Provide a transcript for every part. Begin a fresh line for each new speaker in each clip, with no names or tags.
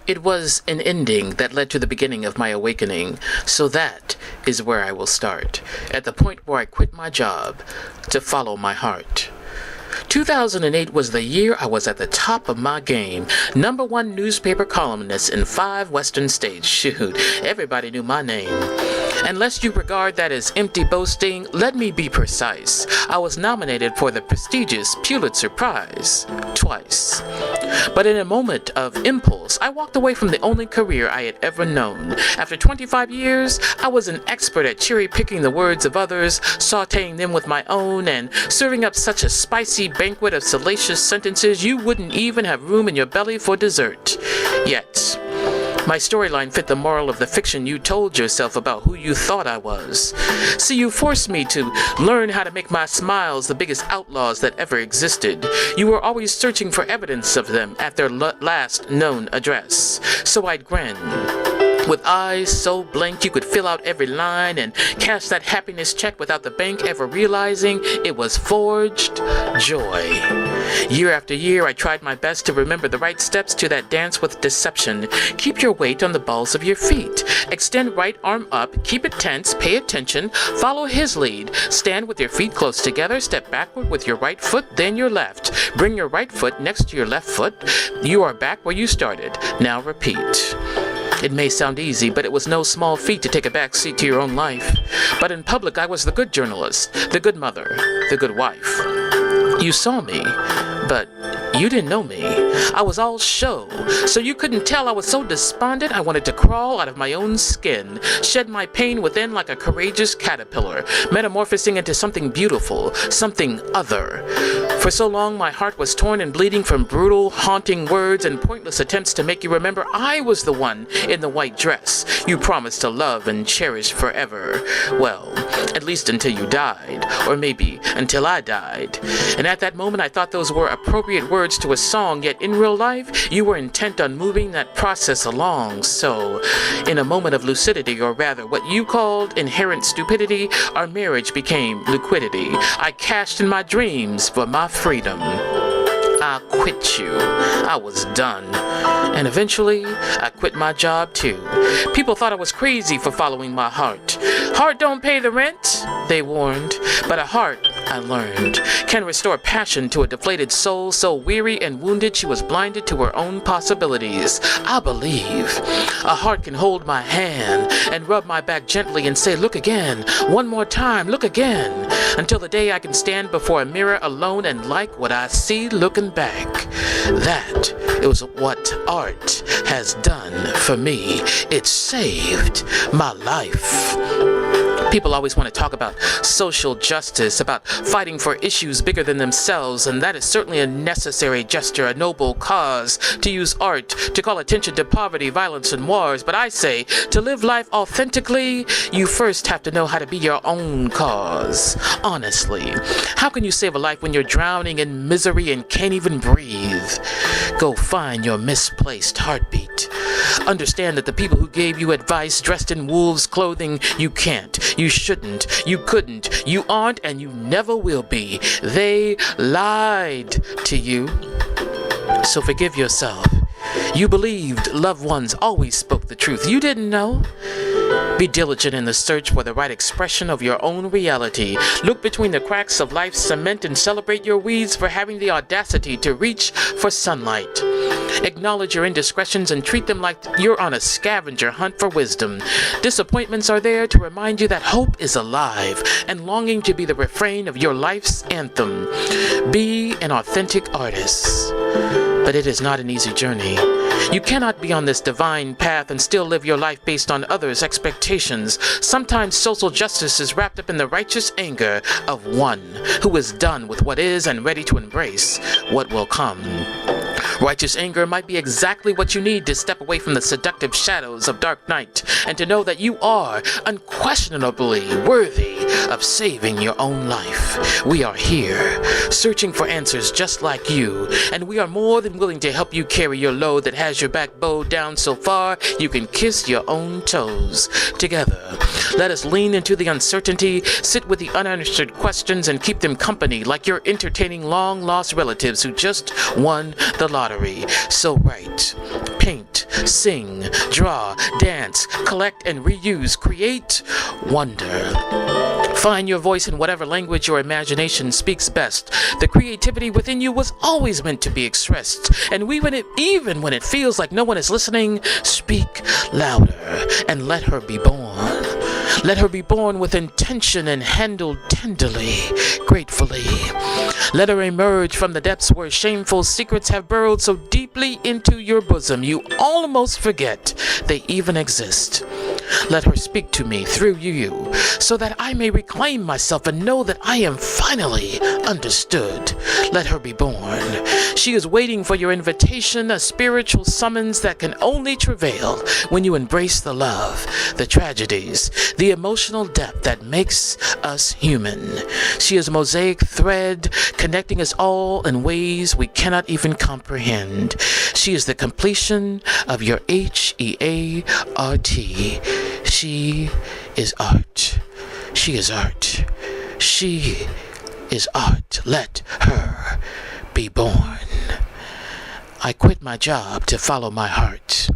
It was an ending that led to the beginning of my awakening, so that is where I will start, at the point where I quit my job to follow my heart. 2008 was the year I was at the top of my game. #1 newspaper columnist in 5 western states. Shoot, everybody knew my name. Unless you regard that as empty boasting, let me be precise. I was nominated for the prestigious Pulitzer Prize twice. But in a moment of impulse, I walked away from the only career I had ever known. After 25 years, I was an expert at cherry-picking the words of others, sautéing them with my own, and serving up such a spicy banquet of salacious sentences you wouldn't even have room in your belly for dessert. Yet, my storyline fit the moral of the fiction you told yourself about who you thought I was. See, you forced me to learn how to make my smiles the biggest outlaws that ever existed. You were always searching for evidence of them at their last known address. So I'd grin, with eyes so blank you could fill out every line and cash that happiness check without the bank ever realizing it was forged joy. Year after year, I tried my best to remember the right steps to that dance with deception. Keep your weight on the balls of your feet. Extend right arm up, keep it tense, pay attention, follow his lead. Stand with your feet close together, step backward with your right foot, then your left. Bring your right foot next to your left foot. You are back where you started. Now repeat. It may sound easy, but it was no small feat to take a back seat to your own life. But in public, I was the good journalist, the good mother, the good wife. You saw me, but you didn't know me. I was all show, so you couldn't tell I was so despondent I wanted to crawl out of my own skin, shed my pain within like a courageous caterpillar, metamorphosing into something beautiful, something other. For so long, my heart was torn and bleeding from brutal, haunting words and pointless attempts to make you remember I was the one in the white dress you promised to love and cherish forever. Well, at least until you died, or maybe until I died. And at that moment, I thought those were appropriate words to a song, yet in real life, you were intent on moving that process along. So, in a moment of lucidity, or rather what you called inherent stupidity, our marriage became liquidity. I cashed in my dreams for my freedom. I quit you. I was done. And eventually, I quit my job too. People thought I was crazy for following my heart. Heart don't pay the rent, they warned, but a heart, I learned, can restore passion to a deflated soul so weary and wounded she was blinded to her own possibilities. I believe a heart can hold my hand and rub my back gently and say, look again, one more time, look again, until the day I can stand before a mirror alone and like what I see looking back. That is what art has done for me. It saved my life. People always want to talk about social justice, about fighting for issues bigger than themselves, and that is certainly a necessary gesture, a noble cause, to use art to call attention to poverty, violence, and wars. But I say, to live life authentically, you first have to know how to be your own cause. Honestly, how can you save a life when you're drowning in misery and can't even breathe? Go find your misplaced heartbeat. Understand that the people who gave you advice dressed in wolves' clothing, you can't, you shouldn't, you couldn't, you aren't, and you never will be. They lied to you. So forgive yourself. You believed loved ones always spoke the truth. You didn't know. Be diligent in the search for the right expression of your own reality. Look between the cracks of life's cement and celebrate your weeds for having the audacity to reach for sunlight. Acknowledge your indiscretions and treat them like you're on a scavenger hunt for wisdom. Disappointments are there to remind you that hope is alive and longing to be the refrain of your life's anthem. Be an authentic artist. But it is not an easy journey. You cannot be on this divine path and still live your life based on others' expectations. Sometimes social justice is wrapped up in the righteous anger of one who is done with what is and ready to embrace what will come. Righteous anger might be exactly what you need to step away from the seductive shadows of dark night and to know that you are unquestionably worthy of saving your own life. We are here, searching for answers just like you, and we are more than willing to help you carry your load that has your back bowed down so far you can kiss your own toes. Together, let us lean into the uncertainty, sit with the unanswered questions, and keep them company like you're entertaining long-lost relatives who just won the lottery. So right, paint, sing, draw, dance, collect and reuse, create, wonder. Find your voice in whatever language your imagination speaks best. The creativity within you was always meant to be expressed. And even when it feels like no one is listening, speak louder and let her be born. Let her be born with intention and handled tenderly, gratefully. Let her emerge from the depths where shameful secrets have burrowed so deeply into your bosom you almost forget they even exist. Let her speak to me through you, so that I may reclaim myself and know that I am finally understood. Let her be born. She is waiting for your invitation, a spiritual summons that can only travail when you embrace the love, the tragedies, the emotional depth that makes us human. She is a mosaic thread connecting us all in ways we cannot even comprehend. She is the completion of your HEART. She is art. She is art. She is art. Let her be born. I quit my job to follow my heart.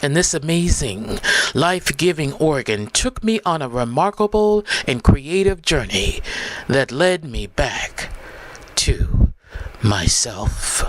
And this amazing, life-giving organ took me on a remarkable and creative journey that led me back to myself.